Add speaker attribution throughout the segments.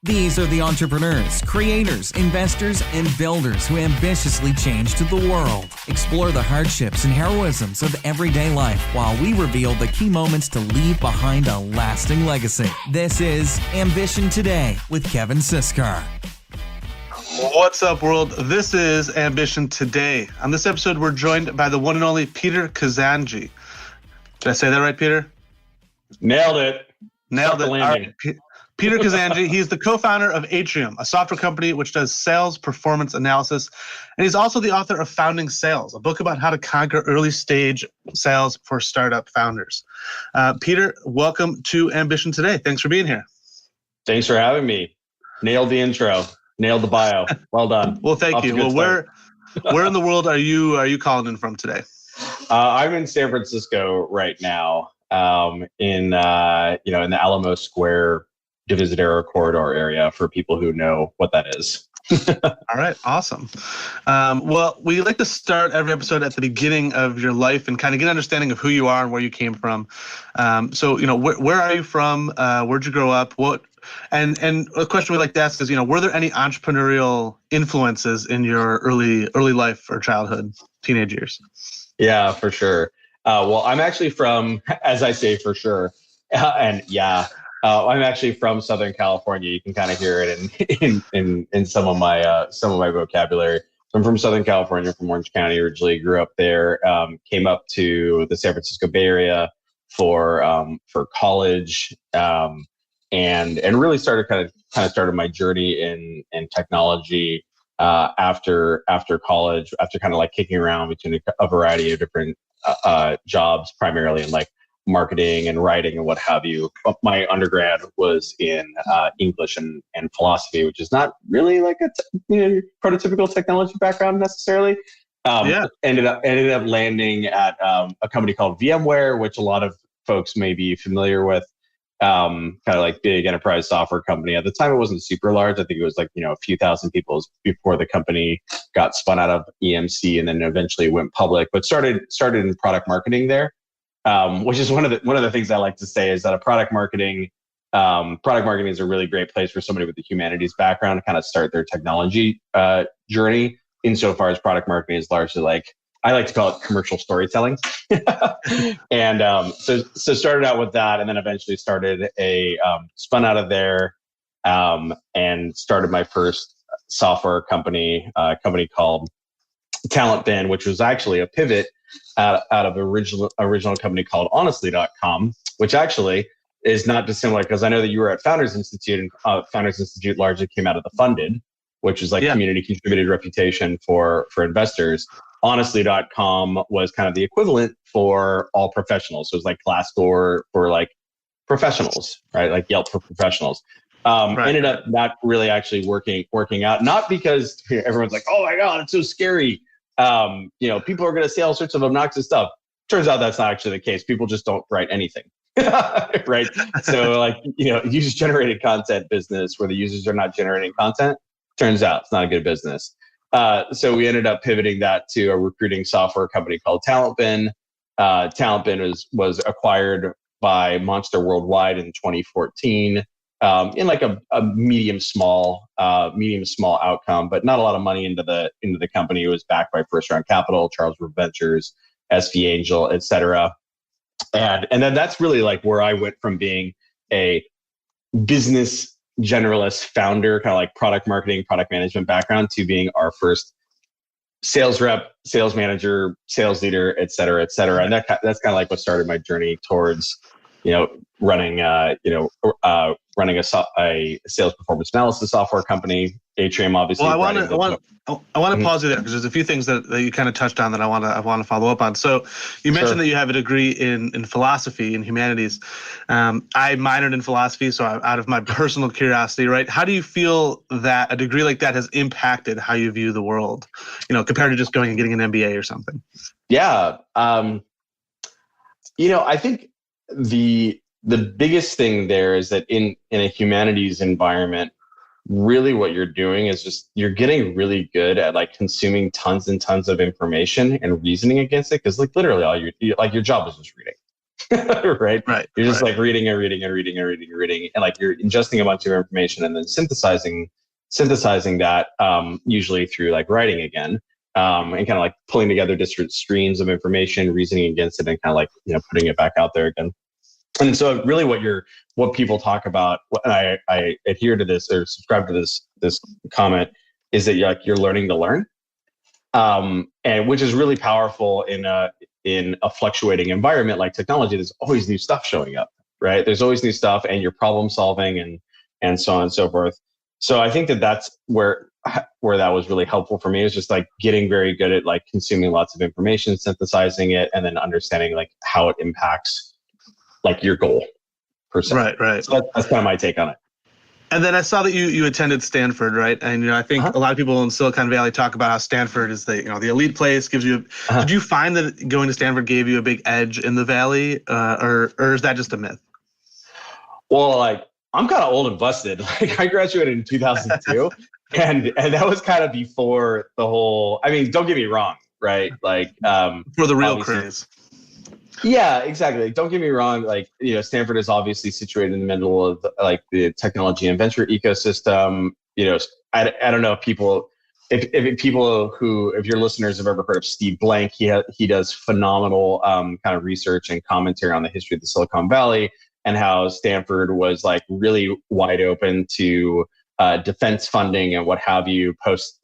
Speaker 1: These are the entrepreneurs, creators, investors, and builders who ambitiously change to the world. Explore the hardships and heroisms of everyday life while we reveal the key moments to leave behind a lasting legacy. This is Ambition Today with Kevin Siskar.
Speaker 2: What's up, world? This is Ambition Today. On this episode, we're joined by the one and only Peter Kazanjy. Did I say that right, Peter?
Speaker 3: Nailed it.
Speaker 2: Nailed it. All right. Peter Kazanjy, he's the co-founder of Atrium, a software company which does sales performance analysis. And he's also the author of Founding Sales, a book about how to conquer early stage sales for startup founders. Peter, welcome to Ambition Today. Thanks for being here.
Speaker 3: Thanks for having me. Nailed the intro. Nailed the bio. Well done.
Speaker 2: Well, thank you. Well, where in the world are you calling in from today?
Speaker 3: I'm in San Francisco right now, in the Alamo Square Divisadero corridor area for people who know what that is.
Speaker 2: All right, awesome. Well, we like to start every episode at the beginning of your life and kind of get an understanding of who you are and where you came from. So, where are you from? Where'd you grow up? And a question we like to ask is, were there any entrepreneurial influences in your early life or childhood, teenage years?
Speaker 3: Yeah, for sure. Well, I'm actually from, as I say, for sure, I'm actually from Southern California. You can kind of hear it in some of my vocabulary. I'm from Southern California, from Orange County originally. Grew up there. Came up to the San Francisco Bay Area for college, and really started started my journey in technology after college. After kind of like kicking around between a variety of different jobs, primarily in like marketing and writing and what have you. My undergrad was in English and philosophy, which is not really like a prototypical technology background necessarily. Ended up landing at a company called VMware, which a lot of folks may be familiar with. Kind of like big enterprise software company. At the time, it wasn't super large. I think it was like a few thousand people before the company got spun out of EMC and then eventually went public. But started in product marketing there. Which is one of the things I like to say is that product marketing is a really great place for somebody with the humanities background to kind of start their technology journey. Insofar as product marketing is largely like, I like to call it commercial storytelling. And so started out with that, and then eventually started spun out of there, and started my first software company, a company called TalentBin, which was actually a pivot out of original company called honestly.com, which actually is not dissimilar, because I know that you were at Founders Institute, and Founders Institute largely came out of the Funded, which is like community contributed reputation for investors. Honestly.com was kind of the equivalent for all professionals. So it was like Glassdoor for like professionals, right? Like Yelp for professionals. Ended up not really actually working out, not because everyone's like, oh my God, it's so scary. People are going to say all sorts of obnoxious stuff. Turns out that's not actually the case. People just don't write anything. Right. So like, user generated content business where the users are not generating content, turns out it's not a good business. So we ended up pivoting that to a recruiting software company called TalentBin. TalentBin was acquired by Monster Worldwide in 2014, in like a medium small outcome, but not a lot of money into the company. It was backed by first round capital, Charles River Ventures, SV Angel, et cetera. And then that's really like where I went from being a business generalist founder, kind of like product marketing, product management background, to being our first sales rep, sales manager, sales leader, et cetera, et cetera. And that's kind of like what started my journey towards, running a sales performance analysis software company. Atrium, obviously.
Speaker 2: Well, I want to pause you there, because there's a few things that you kind of touched on that I want to follow up on. So you mentioned that you have a degree in philosophy and humanities. I minored in philosophy, so out of my personal curiosity, right? How do you feel that a degree like that has impacted how you view the world, compared to just going and getting an MBA or something?
Speaker 3: Yeah. I think the biggest thing there is that in a humanities environment, really what you're doing is just you're getting really good at like consuming tons and tons of information and reasoning against it, because like literally all your job is just reading, right?
Speaker 2: Right.
Speaker 3: You're just like reading and reading and reading and reading and reading, and like you're ingesting a bunch of information and then synthesizing that, usually through like writing again, and kind of like pulling together different streams of information, reasoning against it, and kind of like, putting it back out there again. And so really what people talk about, and I adhere to this or subscribe to this comment, is that you're learning to learn, and which is really powerful in a fluctuating environment like technology. There's always new stuff showing up, right? There's always new stuff, and you're problem solving and so on and so forth. So I think that's where that was really helpful for me, is just like getting very good at like consuming lots of information, synthesizing it, and then understanding like how it impacts like your goal per se.
Speaker 2: Right.
Speaker 3: So that's kind of my take on it.
Speaker 2: And then I saw that you attended Stanford, right? And I think a lot of people in Silicon Valley talk about how Stanford is the elite place. Gives you. Did you find that going to Stanford gave you a big edge in the Valley, or is that just a myth?
Speaker 3: Well, like I'm kind of old and busted. Like I graduated in 2002, and that was kind of before the whole. I mean, don't get me wrong, right? Like
Speaker 2: for the real craze.
Speaker 3: Yeah, exactly. Don't get me wrong. Like, Stanford is obviously situated in the middle of like the technology and venture ecosystem. I don't know if people, if your listeners have ever heard of Steve Blank, he does phenomenal kind of research and commentary on the history of the Silicon Valley and how Stanford was like really wide open to defense funding and what have you post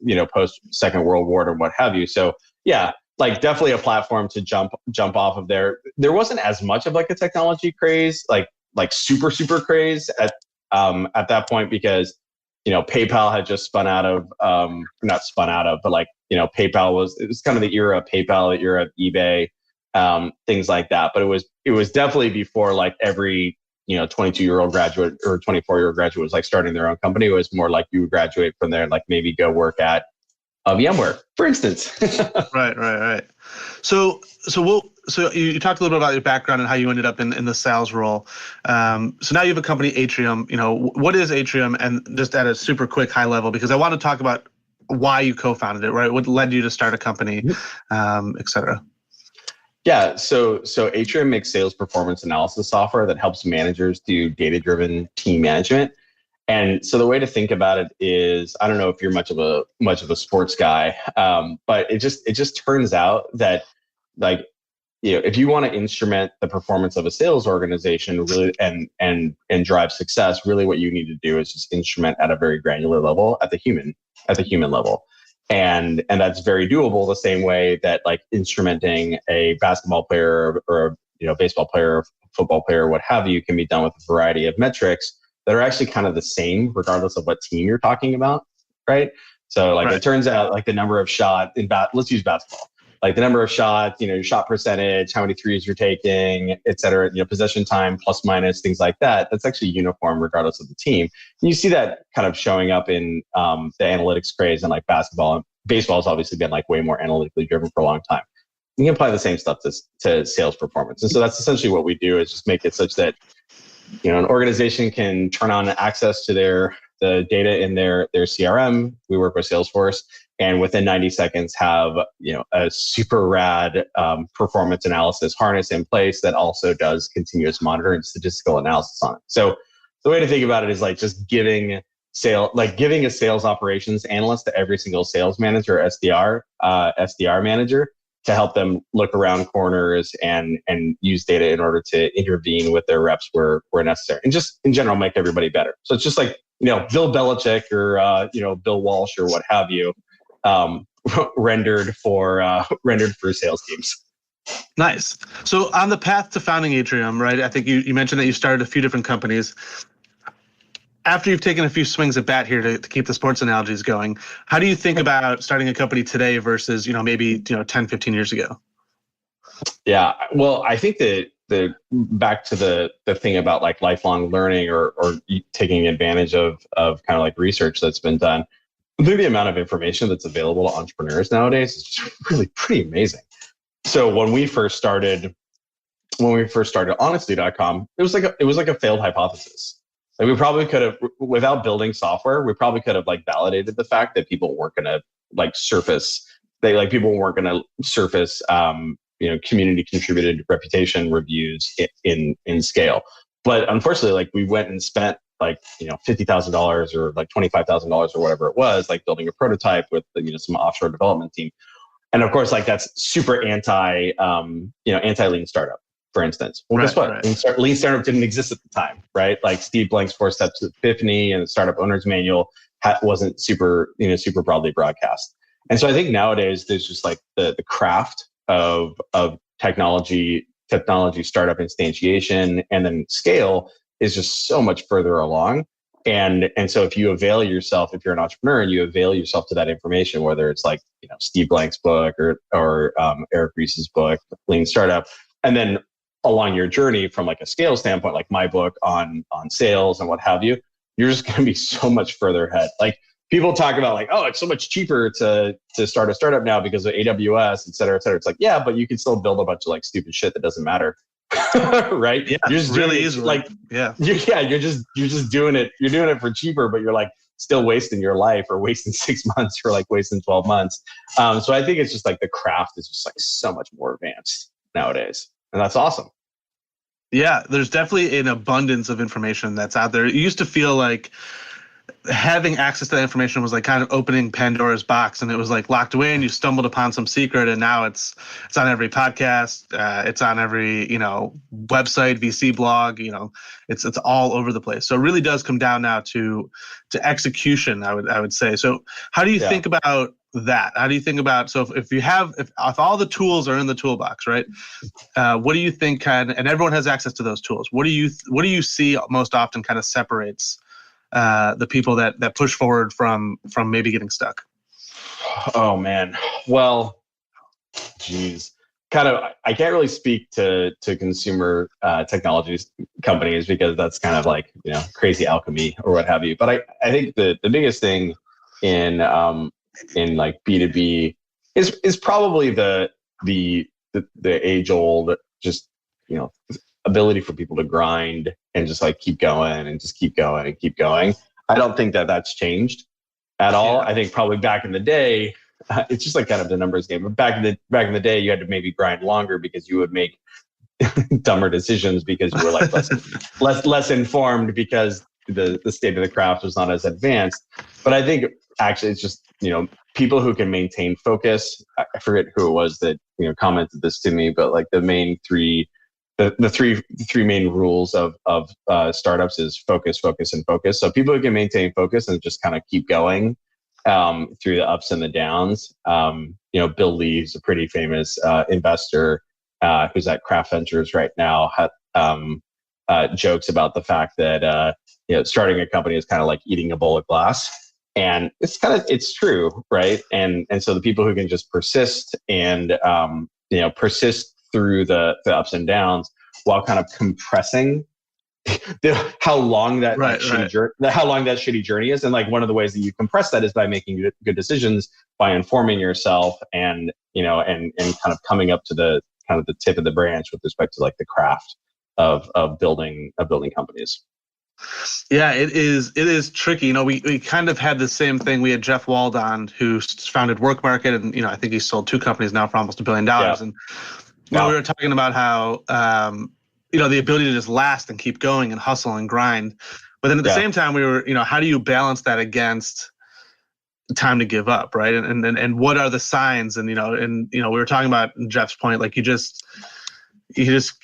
Speaker 3: Second World War and what have you. So yeah. Like definitely a platform to jump off of there. There wasn't as much of like a technology craze, like super craze at that point, because PayPal had just not spun out of, but like PayPal it was kind of the era of PayPal, the era of eBay, things like that. But it was definitely before like every 22-year-old graduate or 24-year-old graduate was like starting their own company. It was more like you would graduate from there and like maybe go work at VMware, for instance.
Speaker 2: Right. So you talked a little bit about your background and how you ended up in the sales role. So now you have a company, Atrium. What is Atrium? And just at a super quick high level, because I want to talk about why you co-founded it, right? What led you to start a company, et cetera.
Speaker 3: Yeah. So Atrium makes sales performance analysis software that helps managers do data-driven team management. And so the way to think about it is, I don't know if you're much of a sports guy, but it just turns out that like, if you want to instrument the performance of a sales organization really and drive success, really what you need to do is just instrument at a very granular level at the human level. And that's very doable the same way that like instrumenting a basketball player or baseball player, football player, what have you, can be done with a variety of metrics that are actually kind of the same regardless of what team you're talking about, right? So like It turns out like the number of shots let's use basketball, like the number of shots, your shot percentage, how many threes you're taking, et cetera, possession time, plus minus, things like that. That's actually uniform regardless of the team. And you see that kind of showing up in the analytics craze in like basketball. And baseball has obviously been like way more analytically driven for a long time. You can apply the same stuff to sales performance. And so that's essentially what we do, is just make it such that an organization can turn on access to the data in their CRM. We work with Salesforce, and within 90 seconds have a super rad performance analysis harness in place that also does continuous monitoring and statistical analysis on it. So the way to think about it is like just giving a sales operations analyst to every single sales manager or SDR manager to help them look around corners and use data in order to intervene with their reps where necessary, and just in general make everybody better. So it's just like Bill Belichick or Bill Walsh or what have you, rendered for sales teams.
Speaker 2: Nice. So on the path to founding Atrium, right? I think you mentioned that you started a few different companies. After you've taken a few swings at bat here to keep the sports analogies going, how do you think about starting a company today versus, maybe 10, 15 years ago?
Speaker 3: Yeah, well, I think that back to the thing about like lifelong learning or taking advantage of kind of like research that's been done. I think the amount of information that's available to entrepreneurs nowadays is just really pretty amazing. So when we first started honestly.com, it was like a failed hypothesis. Like we probably could have, without building software, we probably could have like validated the fact that people weren't going to like surface. People weren't going to surface community contributed reputation reviews in scale. But unfortunately, like we went and spent like, $50,000 or like $25,000 or whatever it was, like building a prototype with, some offshore development team. And of course, like that's super anti-lean startup, for instance. Well, guess what? Right. Lean startup didn't exist at the time, right? Like Steve Blank's 4 Steps to Epiphany and the Startup Owner's Manual wasn't super broadly broadcast. And so I think nowadays there's just like the craft of technology startup instantiation and then scale is just so much further along. And so if you avail yourself, if you're an entrepreneur and you avail yourself to that information, whether it's like, Steve Blank's book or Eric Ries's book, Lean Startup, and then along your journey from like a scale standpoint, like my book on sales and what have you, you're just going to be so much further ahead. Like people talk about like, oh, it's so much cheaper to start a startup now because of AWS, et cetera, et cetera. It's like, yeah, but you can still build a bunch of like stupid shit that doesn't matter. Right? Yeah, you're just really easy. Like, you're just doing it. You're doing it for cheaper, but you're like still wasting your life or wasting 6 months or like wasting 12 months. So I think it's just like the craft is just like so much more advanced nowadays. And that's awesome.
Speaker 2: Yeah, there's definitely an abundance of information that's out there. It used to feel like having access to that information was like kind of opening Pandora's box, and it was like locked away and you stumbled upon some secret, and now it's on every podcast, it's on every website, VC blog, it's all over the place. So it really does come down now to execution, I would say. So how do you think about that? How do you think about, so if all the tools are in the toolbox, right? What do you think and everyone has access to those tools, what do you see most often kind of separates the people that push forward from maybe getting stuck?
Speaker 3: Oh man. Well, geez. I can't really speak to consumer technologies companies because that's kind of like, crazy alchemy or what have you. But I think the biggest thing in like B2B is probably the age old just, ability for people to grind and just like keep going and just keep going and keep going. I don't think that that's changed at all. Yeah. I think probably back in the day, it's just like kind of the numbers game. But back in the day, you had to maybe grind longer because you would make dumber decisions because you were like less informed because the state of the craft was not as advanced. But I think actually it's just, people who can maintain focus. I forget who it was that, commented this to me, but like the main three main rules of startups is focus, focus, and focus. So people who can maintain focus and just kind of keep going through the ups and the downs. Bill Lee, who's a pretty famous investor who's at Craft Ventures right now, jokes about the fact that starting a company is kind of like eating a bowl of glass. And it's true, right? And so the people who can just persist and persist through the ups and downs while kind of compressing how long that shitty journey is. And like one of the ways that you compress that is by making good decisions, by informing yourself and kind of coming up to the kind of the tip of the branch with respect to like the craft of building companies.
Speaker 2: Yeah, it is tricky. We kind of had the same thing. We had Jeff Wald on, who founded WorkMarket, and I think he's sold 2 companies now for almost $1 billion. Yeah. And we were talking about how the ability to just last and keep going and hustle and grind, but then at the same time we were how do you balance that against time to give up, right? And what are the signs? And we were talking about Jeff's point, like you just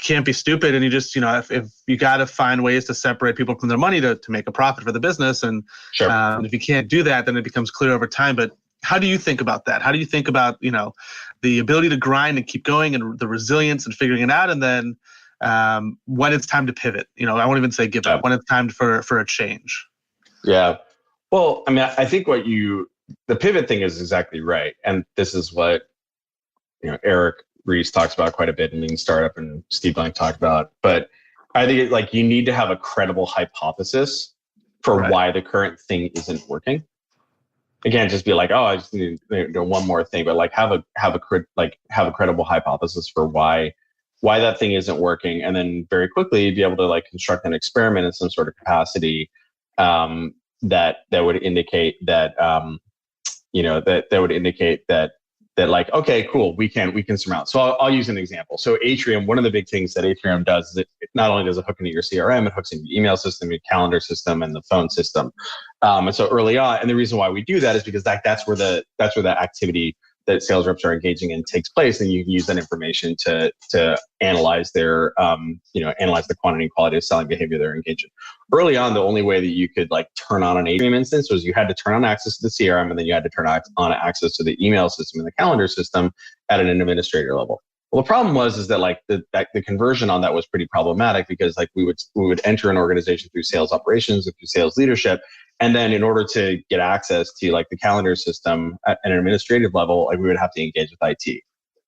Speaker 2: can't be stupid, and you just if you got to find ways to separate people from their money to make a profit for the business, and sure. If you can't do that, then it becomes clear over time. But how do you think about that? How do you think about the ability to grind and keep going and the resilience and figuring it out, and then when it's time to pivot? I won't even say give up. When it's time for a change. Yeah.
Speaker 3: Well, I mean, I think the pivot thing is exactly right, and this is what Eric Ries talks about quite a bit in Lean Startup, and Steve Blank talked about. But I think like you need to have a credible hypothesis for why the current thing isn't working. Again, just be like, oh, I just need to do one more thing, but like have a credible hypothesis for why that thing isn't working, and then very quickly be able to like construct an experiment in some sort of capacity that would indicate that that would indicate that that like, okay, cool, we can surmount. So I'll use an example. So Atrium, one of the big things that Atrium does is it not only does it hook into your CRM, it hooks into your email system, your calendar system, and the phone system. And so early on, and the reason why we do that is because that's where the activity that sales reps are engaging in takes place, and you can use that information to analyze their analyze the quantity and quality of selling behavior they're engaged in. Early on, the only way that you could like turn on an Atrium instance was you had to turn on access to the CRM, and then you had to turn on access to the email system and the calendar system at an administrator level. Well, the problem is that like the conversion on that was pretty problematic, because like we would enter an organization through sales operations or through sales leadership. And then in order to get access to like the calendar system at an administrative level, like we would have to engage with IT.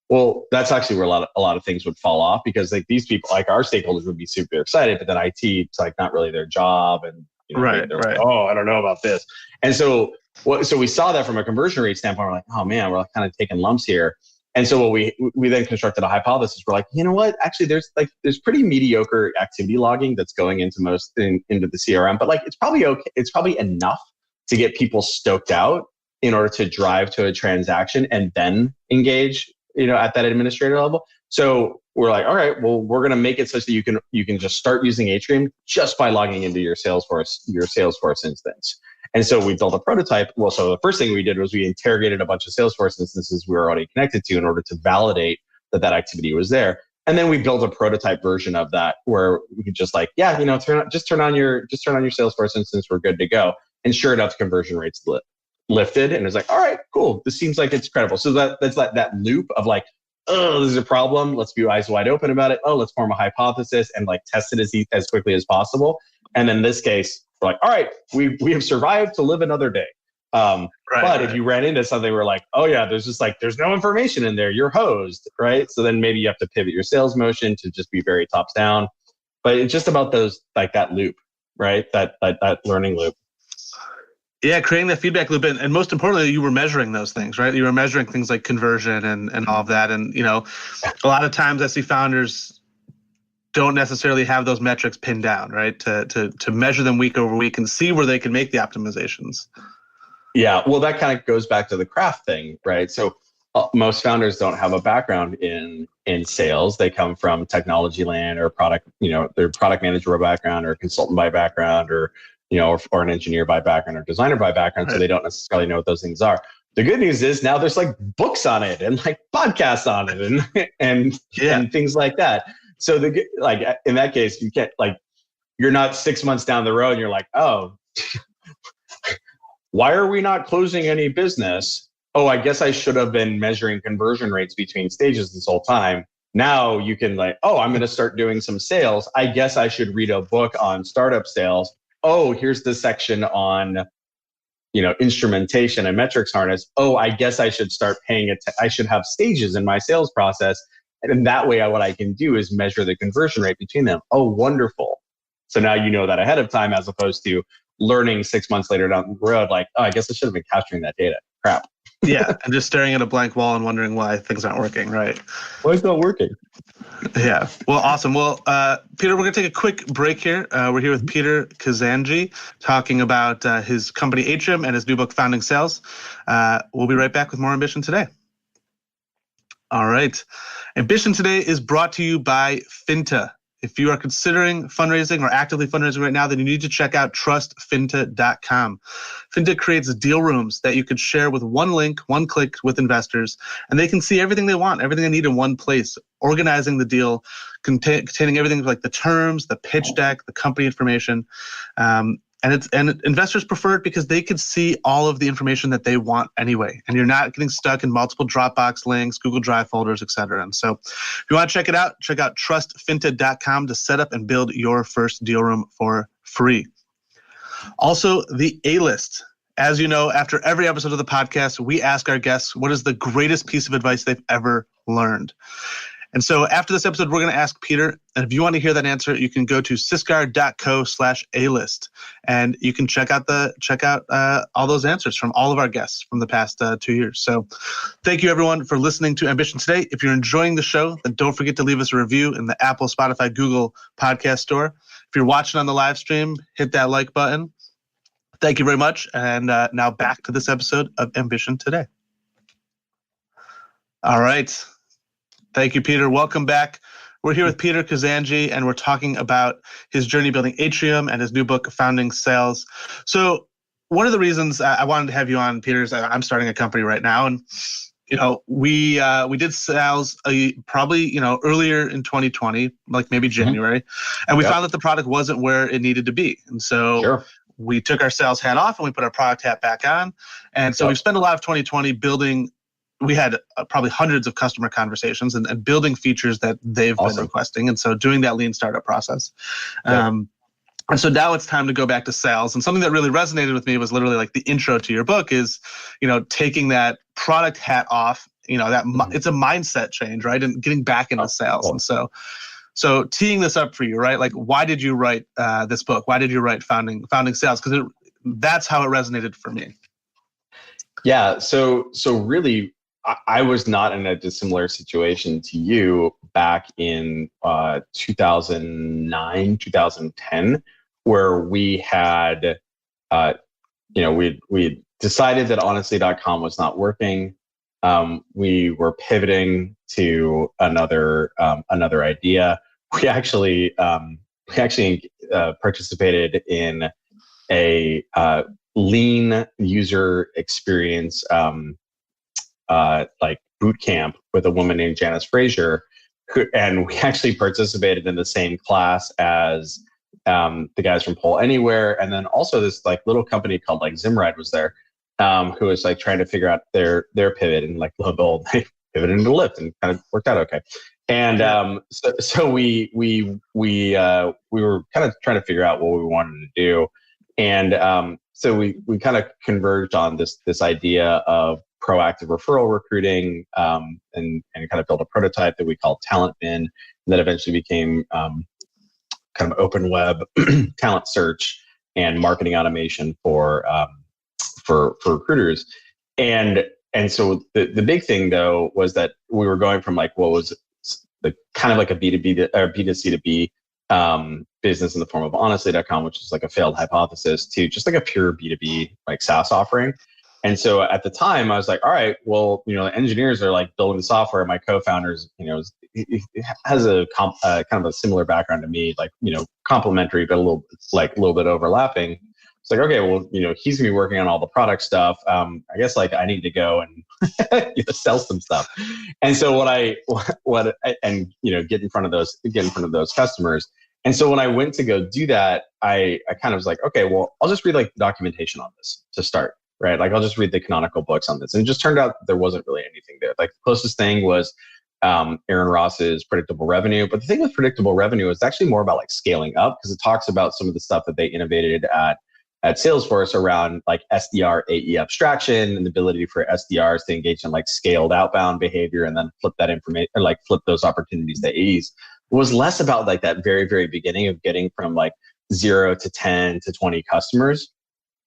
Speaker 3: Well, that's actually where a lot of things would fall off, because like these people, like our stakeholders would be super excited, but then IT, it's like not really their job. And they're like, oh, I don't know about this. And so we saw that from a conversion rate standpoint. We're like, oh man, we're like kind of taking lumps here. And so what we then constructed a hypothesis. We're like, you know what? Actually, there's pretty mediocre activity logging that's going into into the CRM, but like it's probably okay. It's probably enough to get people stoked out in order to drive to a transaction and then engage, at that administrator level. So we're like, all right, well, we're going to make it such that you can just start using Atrium just by logging into your Salesforce instance. And so we built a prototype. Well, so the first thing we did was we interrogated a bunch of Salesforce instances we were already connected to in order to validate that activity was there. And then we built a prototype version of that where we could just like, turn on your Salesforce instance. We're good to go. And sure enough, conversion rates lifted. And it's like, all right, cool. This seems like it's credible. So that's like that loop of like, oh, this is a problem. Let's be eyes wide open about it. Oh, let's form a hypothesis and like test it as quickly as possible. And in this case, we're like, all right, we have survived to live another day. But if you ran into something where like, oh yeah, there's no information in there, you're hosed, right? So then maybe you have to pivot your sales motion to just be very tops down. But it's just about those, like that loop, right? That learning loop.
Speaker 2: Yeah, creating that feedback loop. And most importantly, you were measuring those things, right? You were measuring things like conversion and all of that. And, a lot of times I see founders don't necessarily have those metrics pinned down, right? To measure them week over week and see where they can make the optimizations.
Speaker 3: Yeah, well, that kind of goes back to the craft thing, right? So most founders don't have a background in sales. They come from technology land or product, they're product manager by background or consultant by background or an engineer by background or designer by background. Right. So they don't necessarily know what those things are. The good news is now there's like books on it and like podcasts on it and things like that. So in that case, you can't you're not 6 months down the road and you're like, oh, why are we not closing any business? Oh, I guess I should have been measuring conversion rates between stages this whole time. Now you can I'm going to start doing some sales. I guess I should read a book on startup sales. Oh, here's the section on, instrumentation and metrics harness. Oh, I guess I should start paying it. I should have stages in my sales process. And in that way, what I can do is measure the conversion rate between them. Oh, wonderful. So now you know that ahead of time, as opposed to learning 6 months later down the road, like, oh, I guess I should have been capturing that data. Crap.
Speaker 2: Yeah, and just staring at a blank wall and wondering why things aren't working, right?
Speaker 3: Why it's not working?
Speaker 2: Yeah. Well, awesome. Well, Peter, we're going to take a quick break here. We're here with Peter Kazanjy talking about his company Atrium and his new book, Founding Sales. We'll be right back with more Ambition Today. All right. Ambition Today is brought to you by Finta. If you are considering fundraising or actively fundraising right now, then you need to check out trustfinta.com. Finta creates deal rooms that you can share with one link, one click with investors, and they can see everything they want, everything they need in one place, organizing the deal, containing everything like the terms, the pitch deck, the company information. And investors prefer it because they can see all of the information that they want anyway, and you're not getting stuck in multiple Dropbox links, Google Drive folders, etc. And so if you want to check it out, check out trustfinta.com to set up and build your first deal room for free. Also, the A-List. As you know, after every episode of the podcast, we ask our guests what is the greatest piece of advice they've ever learned. And so after this episode, we're going to ask Peter, and if you want to hear that answer, you can go to syscar.co/A-list, and you can check out all those answers from all of our guests from the past 2 years. So thank you, everyone, for listening to Ambition Today. If you're enjoying the show, then don't forget to leave us a review in the Apple, Spotify, Google podcast store. If you're watching on the live stream, hit that like button. Thank you very much. And now back to this episode of Ambition Today. All right. Thank you, Peter. Welcome back. We're here with Peter Kazanjy, and we're talking about his journey building Atrium and his new book, Founding Sales. So one of the reasons I wanted to have you on, Peter, is I'm starting a company right now, and we did sales probably earlier in 2020, like maybe January, and we found that the product wasn't where it needed to be, and so we took our sales hat off and we put our product hat back on, and so we've spent a lot of 2020 building. We had probably hundreds of customer conversations and building features that they've been requesting, and so doing that lean startup process. And so now it's time to go back to sales. And something that really resonated with me was literally like the intro to your book is, taking that product hat off, it's a mindset change, right? And getting back into sales. And so teeing this up for you, right? Like, why did you write this book? Why did you write Founding Sales? Because that's how it resonated for me.
Speaker 3: Yeah. So really, I was not in a dissimilar situation to you back in 2009, 2010. Where we had, we decided that honestly.com was not working. We were pivoting to another idea. We actually participated in a lean user experience like boot camp with a woman named Janice Frazier, and we actually participated in the same class as the guys from Poll Anywhere, and then also this like little company called like Zimride was there, who was like trying to figure out their pivot, and like lo and behold, they pivoted into Lyft and kind of worked out okay. And so we were kind of trying to figure out what we wanted to do, and so we kind of converged on this idea of proactive referral recruiting, and kind of built a prototype that we called TalentBin, and that eventually became kind of open web talent search and marketing automation for recruiters. And so the big thing though was that we were going from like what was the kind of like a B2B or B2C2B business in the form of honestly.com, which is like a failed hypothesis, to just like a pure B2B like SaaS offering. And so at the time I was like, all right, well, engineers are like building the software. My co-founders, he has a kind of a similar background to me, like, complementary, but a little bit overlapping. It's like, okay, well, he's gonna be working on all the product stuff. I guess like I need to go and sell some stuff. And so get in front of those customers. And so when I went to go do that, I kind of was like, okay, well, I'll just read like documentation on this to start. Right. Like I'll just read the canonical books on this. And it just turned out there wasn't really anything there. Like the closest thing was Aaron Ross's Predictable Revenue. But the thing with Predictable Revenue is actually more about like scaling up, because it talks about some of the stuff that they innovated at Salesforce around like SDR AE abstraction and the ability for SDRs to engage in like scaled outbound behavior and then flip that information, or like flip those opportunities to AEs. It was less about like that very, very beginning of getting from like 0 to 10 to 20 customers.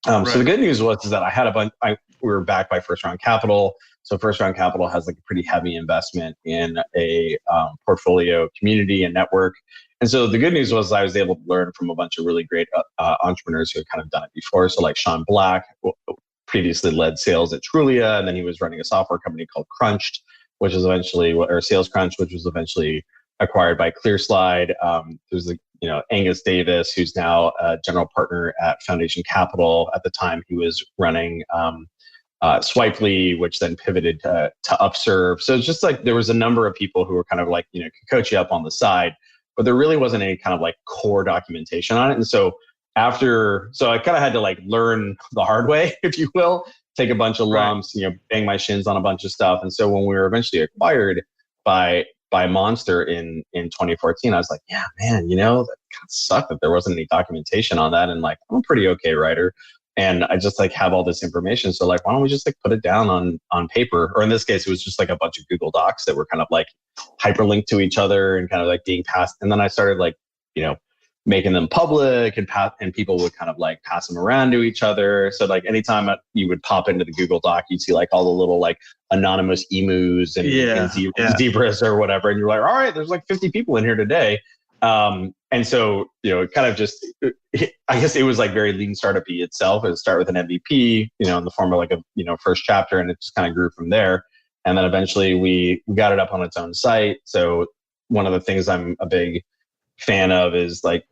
Speaker 3: So the good news was is that I had a bunch. We were backed by first round capital. So first round capital has like a pretty heavy investment in a portfolio community and network. And so the good news was I was able to learn from a bunch of really great entrepreneurs who had kind of done it before. So like Sean Black previously led sales at Trulia, and then he was running a software company called Crunched, which is eventually, or Sales Crunch, which was eventually acquired by ClearSlide. There's the Angus Davis, who's now a general partner at Foundation Capital. At the time, he was running Swipely, which then pivoted to Upserve. So it's just like there was a number of people who were kind of like, could coach you up on the side, but there really wasn't any kind of like core documentation on it. And so I kind of had to like learn the hard way, if you will, take a bunch of lumps, bang my shins on a bunch of stuff. And so when we were eventually acquired by Monster in 2014, I was like, yeah, man, that kind of sucked that there wasn't any documentation on that. And like, I'm a pretty okay writer, and I just like have all this information. So like, why don't we just like put it down on paper? Or in this case, it was just like a bunch of Google Docs that were kind of like hyperlinked to each other and kind of like being passed. And then I started like, making them public, and people would kind of like pass them around to each other. So like anytime you would pop into the Google Doc, you'd see like all the little like anonymous emus and zebras or whatever. And you're like, all right, there's like 50 people in here today. And so, it kind of just, I guess it was like very lean startup-y itself. It would start with an MVP, in the form of like a, first chapter, and it just kind of grew from there. And then eventually we got it up on its own site. So one of the things I'm a big fan of is like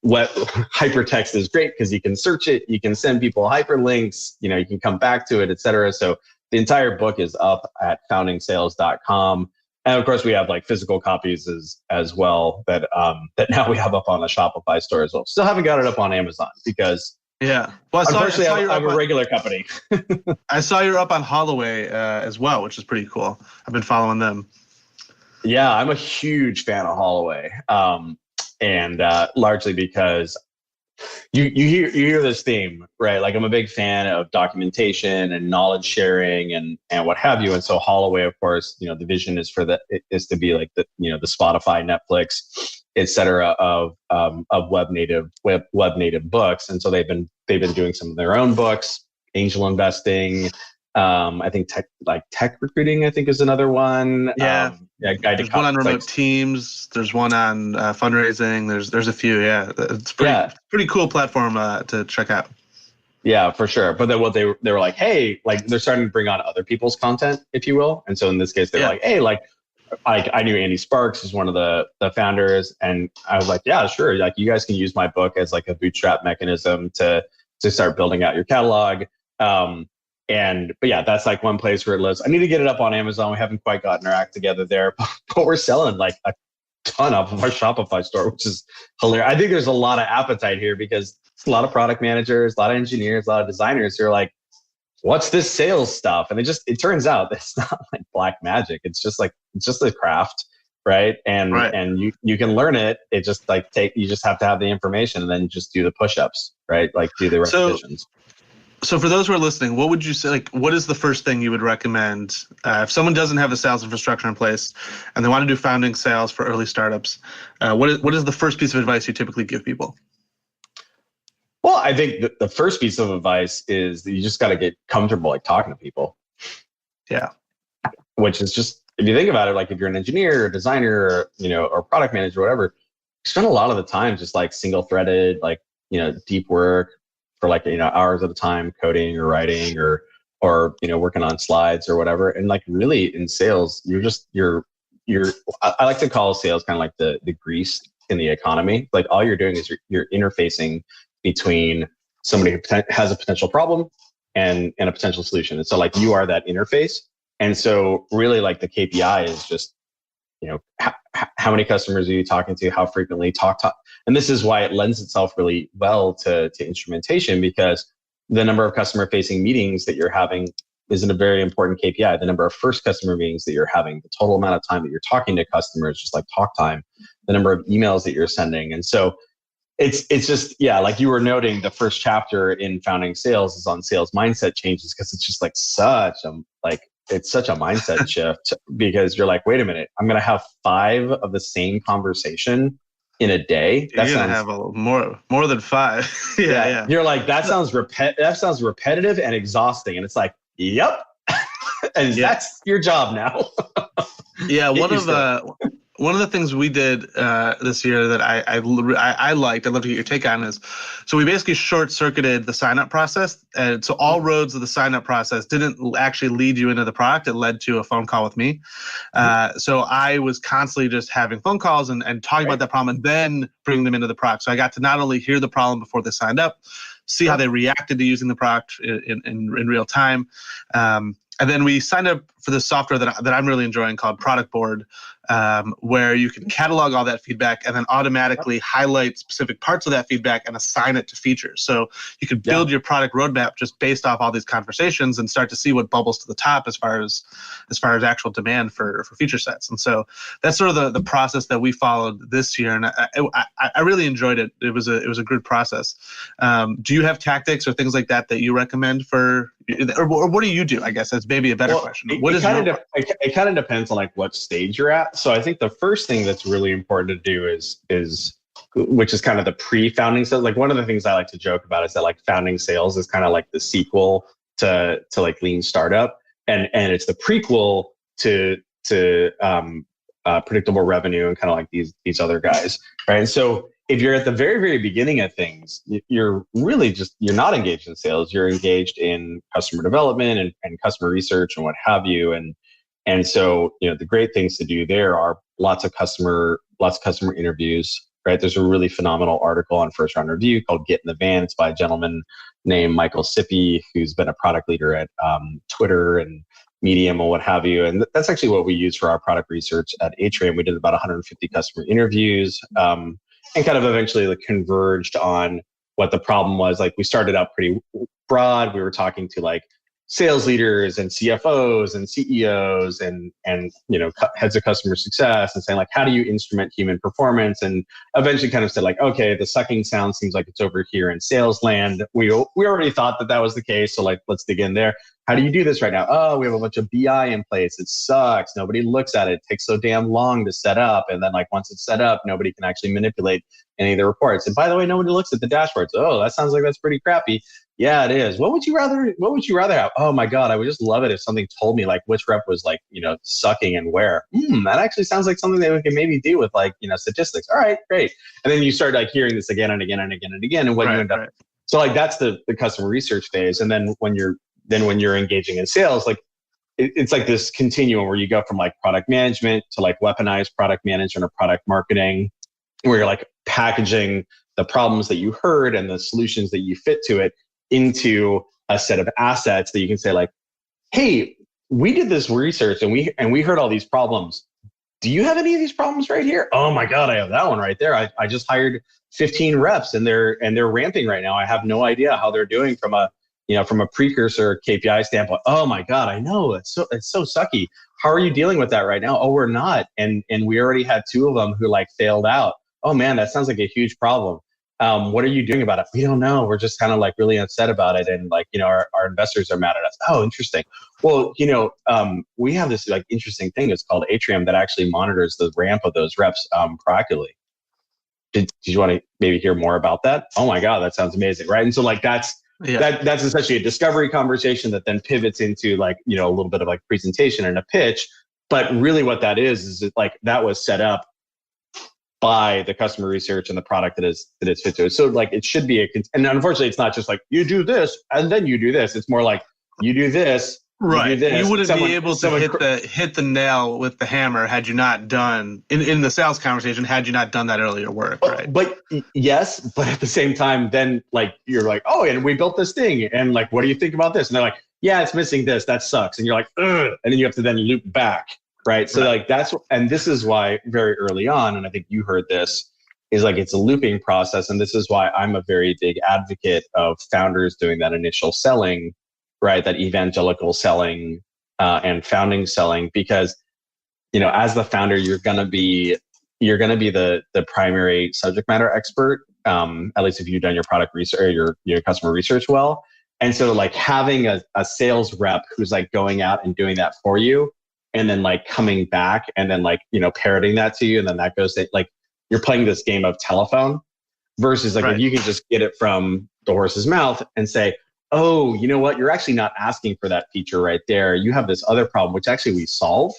Speaker 3: what hypertext is great because you can search it, you can send people hyperlinks, you can come back to it, et cetera. So the entire book is up at foundingsales.com. And of course we have like physical copies as well that now we have up on a Shopify store as well. Still haven't got it up on Amazon because
Speaker 2: well, unfortunately
Speaker 3: I'm a regular company.
Speaker 2: I saw you're up on Holloway as well, which is pretty cool. I've been following them.
Speaker 3: Yeah, I'm a huge fan of Holloway. And largely because you hear this theme, right? Like I'm a big fan of documentation and knowledge sharing and what have you. And so Holloway, of course, the vision is to be like the Spotify, Netflix, et cetera, of web native books. And so they've been doing some of their own books, angel investing. I think tech recruiting, I think is another one.
Speaker 2: Guide there's one on remote teams. There's one on fundraising. There's a few. Yeah, it's pretty cool platform to check out.
Speaker 3: Yeah, for sure. But then what they were like, hey, like they're starting to bring on other people's content, if you will. And so in this case, they're like, hey, like I knew Andy Sparks is one of the founders, and I was like, yeah, sure. Like you guys can use my book as like a bootstrap mechanism to start building out your catalog. But yeah, that's like one place where it lives. I need to get it up on Amazon. We haven't quite gotten our act together there, but we're selling like a ton off of our Shopify store, which is hilarious. I think there's a lot of appetite here because it's a lot of product managers, a lot of engineers, a lot of designers who are like, what's this sales stuff? And it turns out that it's not like black magic. It's just a craft, right? And you can learn it. It just you just have to have the information and then just do the push-ups, right? Like do the repetitions.
Speaker 2: So for those who are listening, what would you say, like, what is the first thing you would recommend if someone doesn't have a sales infrastructure in place and they want to do founding sales for early startups? What is the first piece of advice you typically give people?
Speaker 3: Well, I think the first piece of advice is that you just got to get comfortable like talking to people.
Speaker 2: Yeah.
Speaker 3: Which is just, if you think about it, like if you're an engineer or designer or, or product manager or whatever, you spend a lot of the time just like single threaded, like, deep work for like, hours at a time coding or writing or working on slides or whatever. And like really in sales, I like to call sales kind of like the grease in the economy. Like all you're doing is you're interfacing between somebody who has a potential problem and a potential solution. And so like you are that interface. And so really like the KPI is just, how many customers are you talking to? How frequently talk. And this is why it lends itself really well to instrumentation, because the number of customer facing meetings that you're having isn't a very important KPI. The number of first customer meetings that you're having, the total amount of time that you're talking to customers, just like talk time, the number of emails that you're sending. And so it's just, like you were noting, the first chapter in Founding Sales is on sales mindset changes, because it's just like it's such a mindset shift, because you're like, wait a minute, I'm going to have 5 of the same conversation in a day.
Speaker 2: You're going to have more than 5. yeah.
Speaker 3: You're like, that sounds repetitive and exhausting. And it's like, yep. And that's your job now. One of the things we did this year that I liked, I'd love to get your take on, is so we basically short-circuited the sign-up process. And so all roads of the sign-up process didn't actually lead you into the product. It led to a phone call with me. So I was constantly just having phone calls and talking about that problem and then bringing them into the product. So I got to not only hear the problem before they signed up, see how they reacted to using the product in real time. And then we signed up for the software that I'm really enjoying called Product Board, where you can catalog all that feedback and then automatically highlight specific parts of that feedback and assign it to features. So you can build your product roadmap just based off all these conversations and start to see what bubbles to the top as far as actual demand for feature sets. And so that's sort of the process that we followed this year, and I really enjoyed it. It was a good process. Do you have tactics or things like that you recommend for? Or what do you do? I guess that's maybe a better question. It kind of depends on like what stage you're at. So I think the first thing that's really important to do is which is kind of the pre-founding sales. Like one of the things I like to joke about is that like founding sales is kind of like the sequel to like lean startup, and it's the prequel to predictable revenue and kind of like these other guys, right? And so if you're at the very, very beginning of things, you're really you're not engaged in sales. You're engaged in customer development and customer research and what have you. And so, the great things to do there are lots of customer interviews, right? There's a really phenomenal article on First Round Review called Get in the Van. It's by a gentleman named Michael Sippy, who's been a product leader at Twitter and Medium or what have you. And that's actually what we use for our product research at Atrium. We did about 150 customer interviews and kind of eventually converged on what the problem was. Like, we started out pretty broad. We were talking to sales leaders and CFOs and CEOs and heads of customer success, and saying how do you instrument human performance? And eventually kind of said okay, the sucking sound seems like it's over here in sales land. We already thought that was the case. So let's dig in there. How do you do this right now? Oh, we have a bunch of BI in place. It sucks. Nobody looks at it. It takes so damn long to set up. And then once it's set up, nobody can actually manipulate any of the reports. And by the way, nobody looks at the dashboards. Oh, that sounds like that's pretty crappy. Yeah, it is. What would you rather have? Oh my God, I would just love it if something told me which rep was sucking and where. That actually sounds like something that we can maybe do with statistics. All right, great. And then you start hearing this again and again and again and again. And what you end up, so that's the customer research phase. And then when you're engaging in sales, it's this continuum where you go from product management to weaponized product management or product marketing, where you're packaging the problems that you heard and the solutions that you fit to it into a set of assets that you can say hey, we did this research and we heard all these problems. Do you have any of these problems right here? Oh my God, I have that one right there. I just hired 15 reps and they're ramping right now. I have no idea how they're doing from a precursor KPI standpoint. Oh my God, I know it's so sucky. How are you dealing with that right now? Oh, we're not. And we already had 2 of them who failed out. Oh man, that sounds like a huge problem. What are you doing about it? We don't know. We're just kind of really upset about it. And our investors are mad at us. Oh, interesting. Well, we have this interesting thing. It's called Atrium that actually monitors the ramp of those reps proactively. Did you want to maybe hear more about that? Oh my God, that sounds amazing. Right. And so that's essentially a discovery conversation that then pivots into a little bit of presentation and a pitch. But really what that is that was set up by the customer research and the product that is fit to it. So it should be and unfortunately it's not just you do this and then you do this. It's more you do this.
Speaker 2: Right.
Speaker 3: You do this.
Speaker 2: You wouldn't be able to hit the nail with the hammer had you not done in the sales conversation, had you not done that earlier work. Right.
Speaker 3: But yes, but at the same time, then you're oh, and we built this thing. And what do you think about this? And they're yeah, it's missing this. That sucks. And you're ugh. And then you have to then loop back. Right. So and this is why very early on, and I think you heard this, is it's a looping process. And this is why I'm a very big advocate of founders doing that initial selling, right? That evangelical selling and founding selling, because, as the founder, you're going to be the primary subject matter expert, at least if you've done your product research or your customer research well. And so having a sales rep who's going out and doing that for you, and then coming back and then parroting that to you. And then that goes to you're playing this game of telephone versus if you can just get it from the horse's mouth and say, oh, you know what? You're actually not asking for that feature right there. You have this other problem, which actually we solve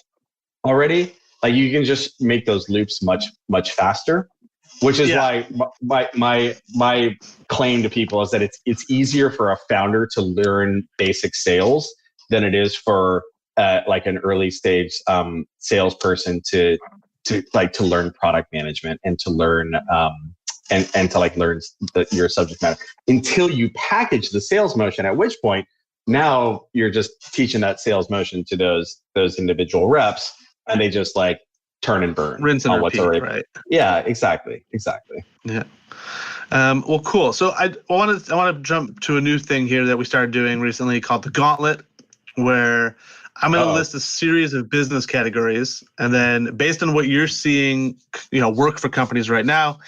Speaker 3: already. You can just make those loops much, much faster, which is why my claim to people is that it's easier for a founder to learn basic sales than it is for an early stage salesperson to learn product management and to learn and to learn your subject matter until you package the sales motion, at which point now you're just teaching that sales motion to those individual reps and they just turn and burn.
Speaker 2: Rinse and repeat, right?
Speaker 3: Yeah, exactly.
Speaker 2: Yeah. Well, cool. So I want to jump to a new thing here that we started doing recently called the Gauntlet, where I'm going to list a series of business categories, and then based on what you're seeing, work for companies right now,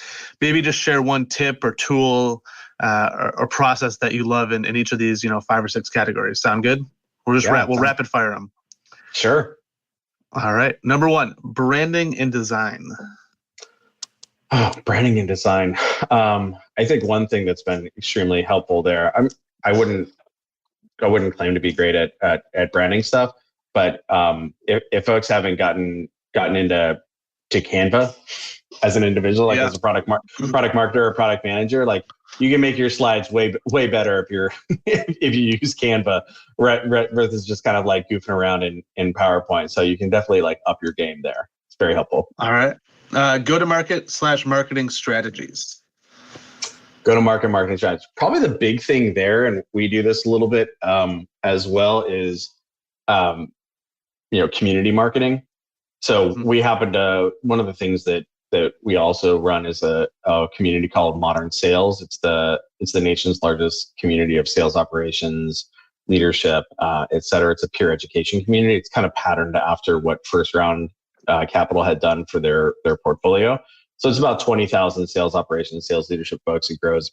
Speaker 2: maybe just share one tip or tool or process that you love in each of these, 5 or 6 categories. Sound good? We'll rapid fire them.
Speaker 3: Sure.
Speaker 2: All right. Number 1, branding and design.
Speaker 3: Oh, branding and design. I think one thing that's been extremely helpful there. I wouldn't claim to be great at branding stuff, but if folks haven't gotten into Canva, as an individual, like as a product marketer or product manager. Like you can make your slides way better if you're if you use Canva versus just kind of like goofing around in PowerPoint. So you can definitely like up your game there. It's very helpful.
Speaker 2: All right. Go-to-market / marketing strategies.
Speaker 3: Go-to-market marketing strategy. Probably the big thing there, and we do this a little bit as well, is community marketing. So we happen to, one of the things that we also run is a community called Modern Sales. It's the nation's largest community of sales operations, leadership, et cetera. It's a peer education community. It's kind of patterned after what First Round Capital had done for their portfolio. So it's about 20,000 sales operations, sales leadership folks. It grows,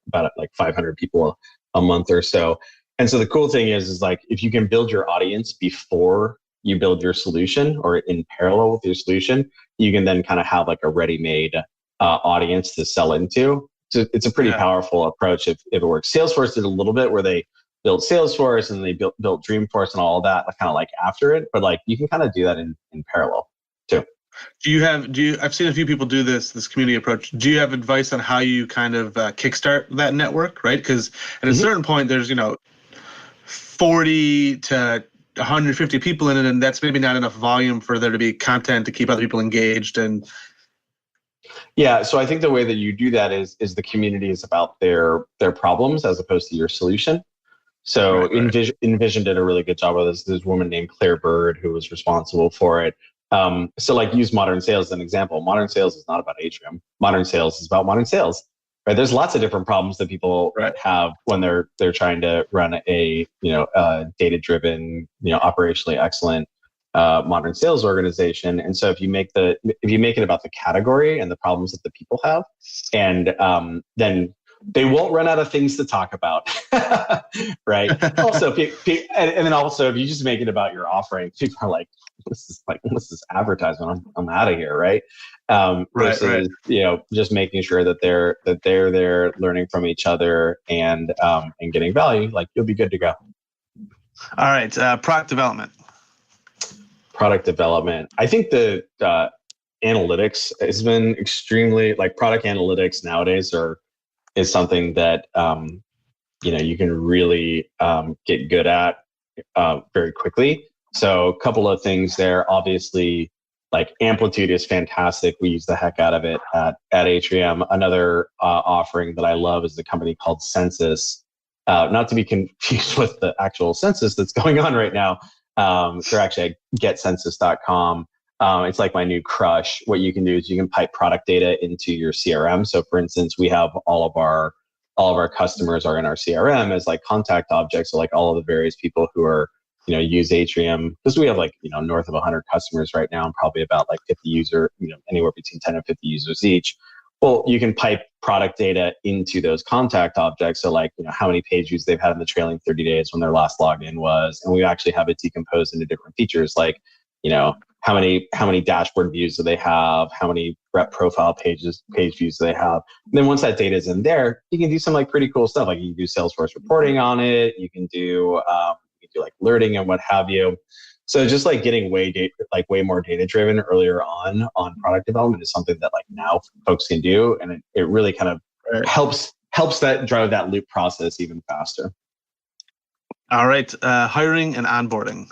Speaker 3: about like 500 people a month or so. And so the cool thing is like, if you can build your audience before you build your solution or in parallel with your solution, you can then kind of have like a ready-made audience to sell into. So it's a pretty powerful approach if it works. Salesforce did a little bit where they built Salesforce and they built Dreamforce and all of that, kind of like after it. But like you can kind of do that in parallel too.
Speaker 2: I've seen a few people do this community approach. Do you have advice on how you kind of kickstart that network, right? Because at a certain point, there's, 40 to 150 people in it, and that's maybe not enough volume for there to be content to keep other people engaged. And
Speaker 3: yeah, so I think the way that you do that is the community is about their problems as opposed to your solution. So Envision did a really good job of this. There's a woman named Claire Bird who was responsible for it. So like use Modern Sales as an example. Modern Sales is not about Atrium. Modern Sales is about modern sales, right? There's lots of different problems that people have when they're trying to run a data-driven, operationally excellent modern sales organization. And so if you make it about the category and the problems that the people have, and then they won't run out of things to talk about, right? Also, and then also if you just make it about your offering, people are like, what's this advertisement? I'm out of here, right? Versus just making sure that they're there learning from each other and getting value. Like you'll be good to go.
Speaker 2: All right, product development.
Speaker 3: I think the analytics has been extremely, like product analytics nowadays is something that you can really get good at very quickly. So a couple of things there. Obviously, like Amplitude is fantastic. We use the heck out of it at Atrium. Another offering that I love is the company called Census. Not to be confused with the actual census that's going on right now. They're actually at getcensus.com. It's like my new crush. What you can do is you can pipe product data into your CRM. So for instance, we have all of our customers are in our CRM as like contact objects. So like all of the various people who are, use Atrium, because we have like, north of 100 customers right now and probably about like 50 user, anywhere between 10 and 50 users each. Well, you can pipe product data into those contact objects. So like, how many page views they've had in the trailing 30 days when their last login was. And we actually have it decomposed into different features like, how many dashboard views do they have? How many rep profile page views do they have? And then once that data is in there, you can do some like pretty cool stuff. Like you can do Salesforce reporting on it. You can do like alerting and what have you. So just like getting way more data driven earlier on product development is something that like now folks can do, and it really kind of helps that drive that loop process even faster.
Speaker 2: All right, hiring and onboarding.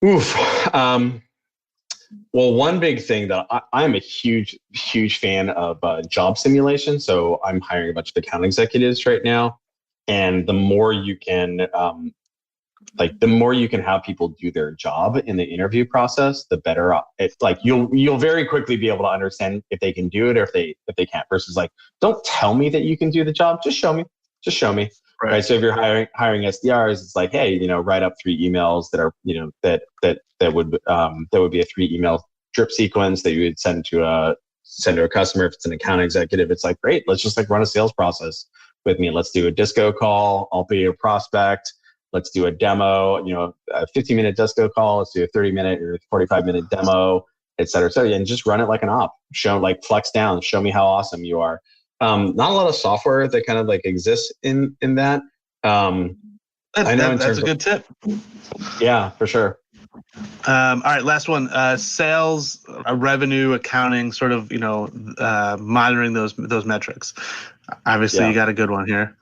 Speaker 3: Oof. Well, one big thing that I'm a huge fan of job simulation. So I'm hiring a bunch of account executives right now. And the more you can, have people do their job in the interview process, the better. It's like you'll very quickly be able to understand if they can do it or if they can't. Versus like, don't tell me that you can do the job. Just show me. Right. So if you're hiring SDRs, it's like, hey, write up 3 emails that are, that would be a 3 email drip sequence that you would send to a customer. If it's an account executive, it's like, great, let's just like run a sales process with me. Let's do a disco call. I'll be your prospect. Let's do a demo, a 15-minute disco call. Let's do a 30-minute or 45-minute demo, et cetera. So, and just run it like an op. Show like flex down. Show me how awesome you are. Not a lot of software that kind of like exists in that.
Speaker 2: That's a good tip.
Speaker 3: Yeah, for sure.
Speaker 2: All right, last one. Sales, revenue, accounting, sort of, monitoring those metrics. Obviously, you got a good one here.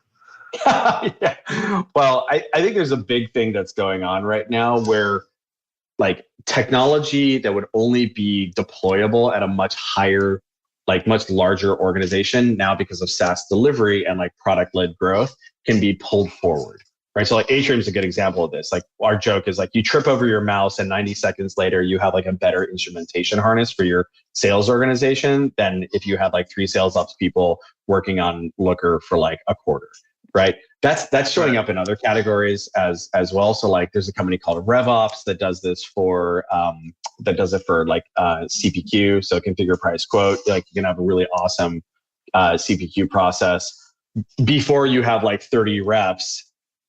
Speaker 3: Yeah. Well, I think there's a big thing that's going on right now where like technology that would only be deployable at a much higher, like much larger organization now because of SaaS delivery and like product-led growth can be pulled forward. Right. So like Atrium is a good example of this. Like our joke is like you trip over your mouse and 90 seconds later you have like a better instrumentation harness for your sales organization than if you had like 3 sales ops people working on Looker for like a quarter. Right. That's showing up in other categories as well. So like there's a company called RevOps that does this for like CPQ. So configure price quote. Like you can have a really awesome CPQ process before you have like 30 reps.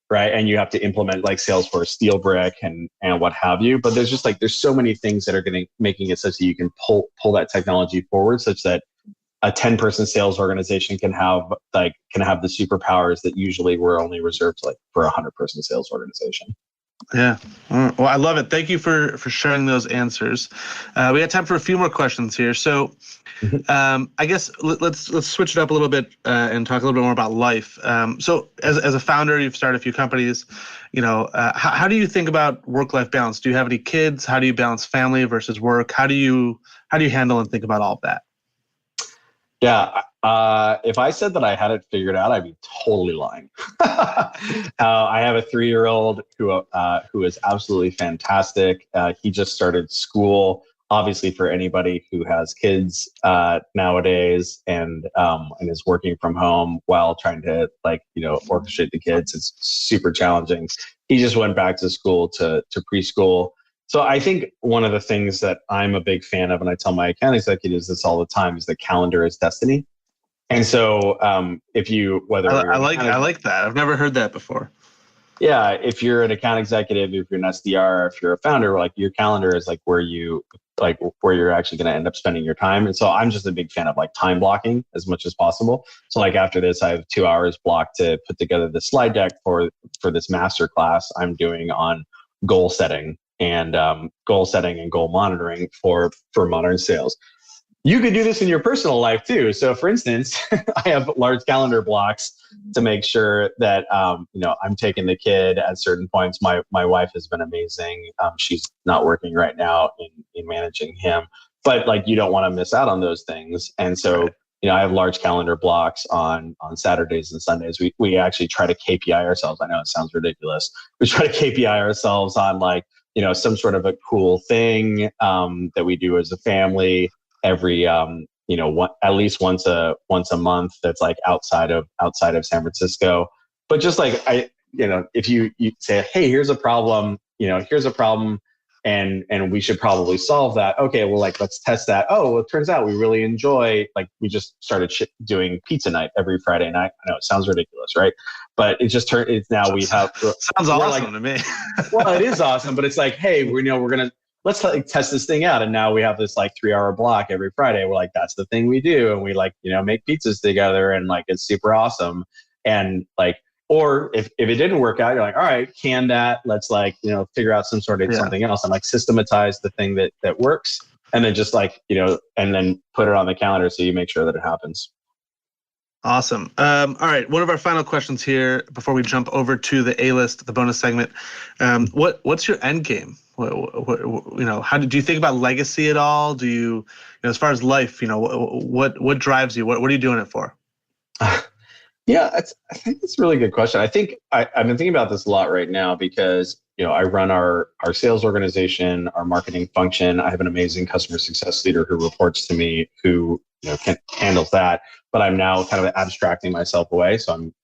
Speaker 3: Right. And you have to implement like Salesforce SteelBrick and what have you. But there's so many things that are making it such that you can pull that technology forward such that a 10-person sales organization can have the superpowers that usually were only reserved like for a 100-person sales organization.
Speaker 2: Yeah. Well, I love it. Thank you for sharing those answers. We got time for a few more questions here. So I guess let's switch it up a little bit and talk a little bit more about life. So as a founder, you've started a few companies. How do you think about work-life balance? Do you have any kids? How do you balance family versus work? How do you handle and think about all of that?
Speaker 3: Yeah. If I said that I had it figured out, I'd be totally lying. I have a 3-year-old who is absolutely fantastic. He just started school. Obviously, for anybody who has kids nowadays and is working from home while trying to orchestrate the kids, it's super challenging. He just went back to school to preschool. So I think one of the things that I'm a big fan of, and I tell my account executives this all the time, is that calendar is destiny. And so I
Speaker 2: like that. I've never heard that before.
Speaker 3: Yeah, if you're an account executive, if you're an SDR, if you're a founder, like your calendar is like where you're actually going to end up spending your time. And so I'm just a big fan of like time blocking as much as possible. So like after this, I have 2 hours blocked to put together the slide deck for this master class I'm doing on goal setting and goal monitoring for modern sales. You could do this in your personal life too. So for instance, I have large calendar blocks to make sure that, I'm taking the kid at certain points. My wife has been amazing. She's not working right now in managing him, but like, you don't want to miss out on those things. And so, I have large calendar blocks on Saturdays and Sundays. We actually try to KPI ourselves. I know it sounds ridiculous. We try to KPI ourselves on like, some sort of a cool thing that we do as a family every at least once a month that's like outside of San Francisco. But just like if you say, hey, here's a problem and we should probably solve that. Okay, well, like, let's test that. Oh, well, it turns out we really enjoy, like, we just started doing pizza night every Friday night. I know it sounds ridiculous, right? But it just turned, it's now we have.
Speaker 2: Sounds awesome to me.
Speaker 3: Well, it is awesome, but it's like, hey, we're going to, let's like test this thing out. And now we have this like 3-hour block every Friday. We're like, that's the thing we do. And we like, make pizzas together and like, it's super awesome. And like, or if it didn't work out, you're like, all right, can that, let's like, figure out some sort of something else and like systematize the thing that works. And then just like, and then put it on the calendar so you make sure that it happens.
Speaker 2: Awesome. All right. One of our final questions here before we jump over to the A-list, the bonus segment. What's your end game? How do you think about legacy at all? Do you, as far as life, what drives you? What are you doing it for?
Speaker 3: Yeah, I think that's a really good question. I think I've been thinking about this a lot right now because, I run our sales organization, our marketing function. I have an amazing customer success leader who reports to me who, handles that. But I'm now kind of abstracting myself away. So I'm,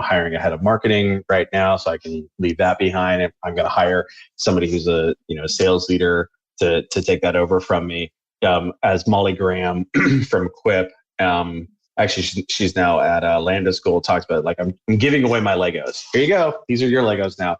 Speaker 3: hiring a head of marketing right now so I can leave that behind. I'm going to hire somebody who's a, sales leader to take that over from me. As Molly Graham from Quip, actually, she's now at Landa School, talks about like, I'm giving away my Legos. Here you go. These are your Legos now.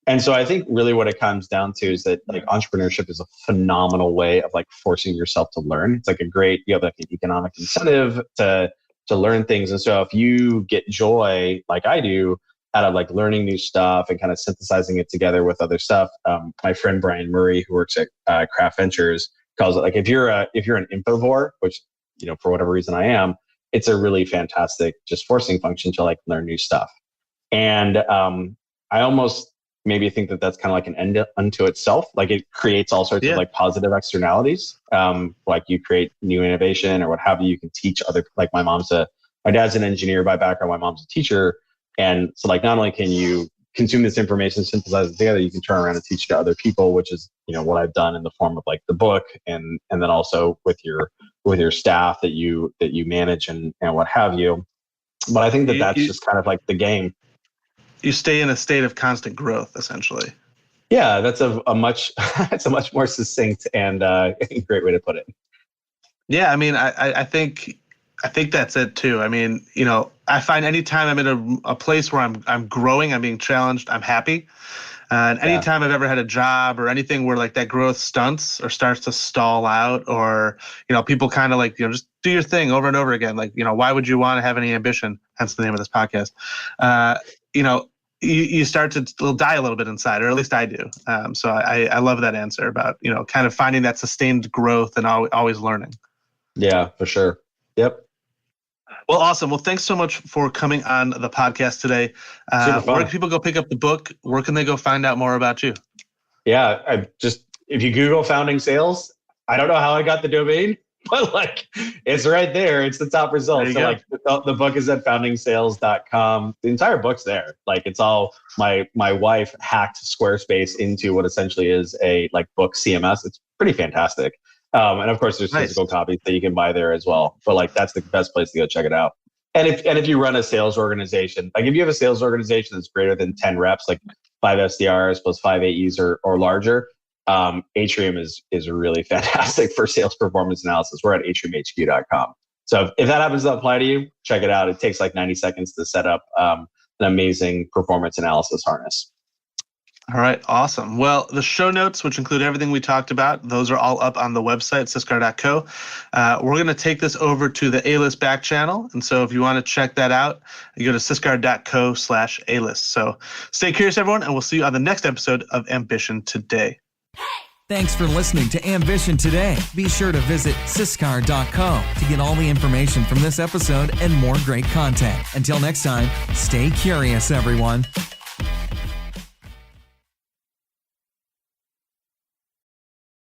Speaker 3: And so I think really what it comes down to is that like entrepreneurship is a phenomenal way of like forcing yourself to learn. It's like you have like an economic incentive to learn things. And so if you get joy like I do out of like learning new stuff and kind of synthesizing it together with other stuff. My friend Brian Murray, who works at Craft Ventures, calls it like if you're an infovore, which for whatever reason I am, it's a really fantastic just forcing function to like learn new stuff. And I almost maybe think that that's kind of like an end unto itself. Like it creates all sorts of like positive externalities. Like you create new innovation or what have you. You can teach other, like my dad's an engineer by background. My mom's a teacher. And so like, not only can you consume this information, synthesize it together, you can turn around and teach it to other people, which is, what I've done in the form of like the book and then also with your staff that you manage and what have you. But I think that's just kind of like the game.
Speaker 2: You stay in a state of constant growth, essentially.
Speaker 3: Yeah, that's a much more succinct and great way to put it.
Speaker 2: Yeah, I mean, I think that's it too. I mean, I find anytime I'm in a place where I'm growing, I'm being challenged, I'm happy. And anytime I've ever had a job or anything where like that growth stunts or starts to stall out, or people kind of like just do your thing over and over again. Like why would you want to have any ambition? Hence the name of this podcast. You start to die a little bit inside, or at least I do. So I love that answer about kind of finding that sustained growth and always learning.
Speaker 3: Yeah, for sure. Yep.
Speaker 2: Well, awesome. Well, thanks so much for coming on the podcast today. Where can people go pick up the book? Where can they go find out more about you?
Speaker 3: Yeah, if you Google founding sales, I don't know how I got the domain, but like it's right there. It's the top result. So like the book is at foundingsales.com. The entire book's there. Like it's all my wife hacked Squarespace into what essentially is a like book CMS. It's pretty fantastic. And of course, there's physical copies that you can buy there as well. But like, that's the best place to go check it out. And if you run a sales organization, like if you have a sales organization that's greater than 10 reps, like 5 SDRs plus 5 AEs or larger, Atrium is really fantastic for sales performance analysis. We're at atriumhq.com. So if that happens to apply to you, check it out. It takes like 90 seconds to set up an amazing performance analysis harness.
Speaker 2: All right. Awesome. Well, the show notes, which include everything we talked about, those are all up on the website, syscar.co. We're going to take this over to the A-List back channel. And so if you want to check that out, you go to syscar.co/A-List. So stay curious, everyone, and we'll see you on the next episode of Ambition Today.
Speaker 1: Thanks for listening to Ambition Today. Be sure to visit syscar.co to get all the information from this episode and more great content. Until next time, stay curious, everyone.